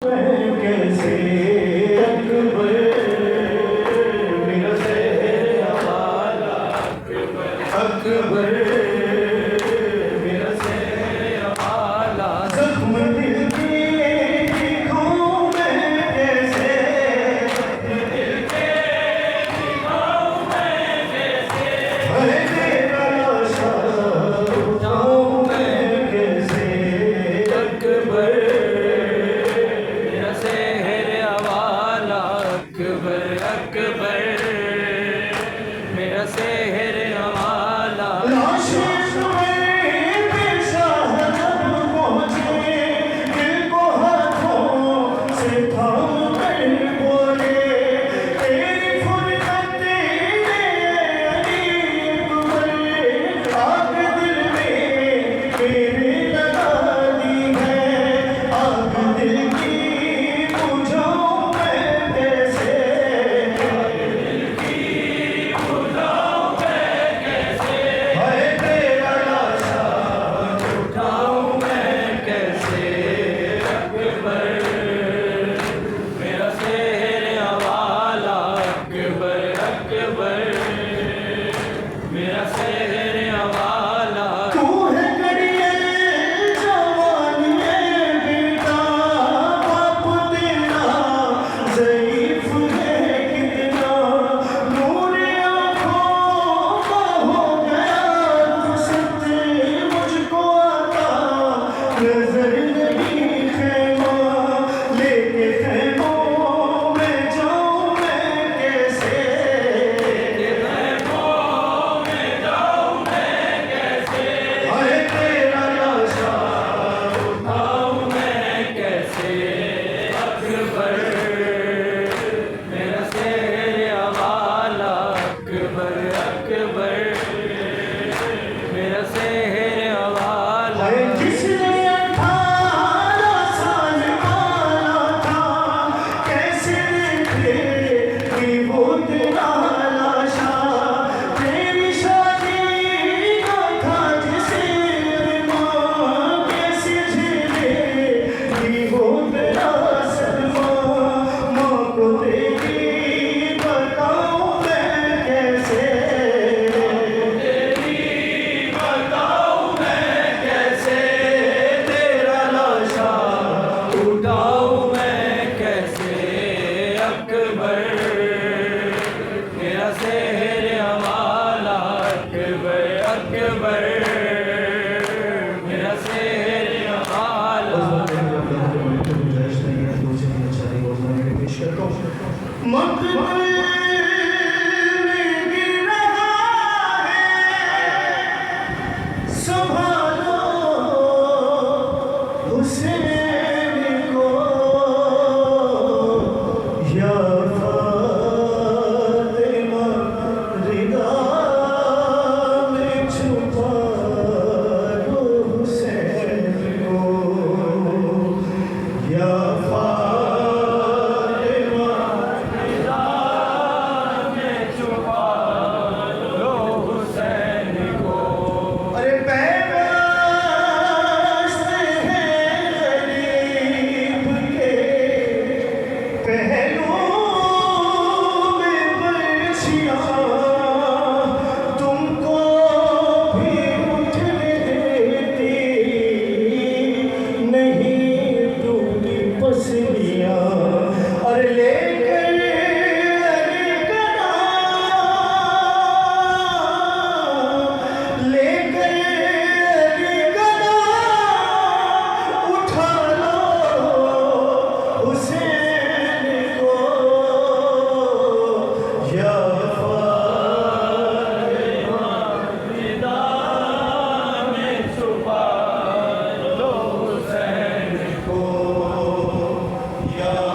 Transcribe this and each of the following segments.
कैसे अकबर मेरा शहर हवाला अकबर मेरा शहर हवाला जख्म दिल के दिखाऊं मैं कैसे दिल के दिखाऊं मैं कैसे है तेरा लाशा उठाऊं मैं कैसे अकबर अकबर मेरा शहर हवाला लाशें तुम्हें पेशा है जब पहुँचे दिल को हाथों से थाम कर बोले तेरी फुर्सत ने अकबर आग दिल में मेरे लगा दी है आग दिल की बुझाऊं मैं कैसे Yeah.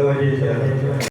तो जी सर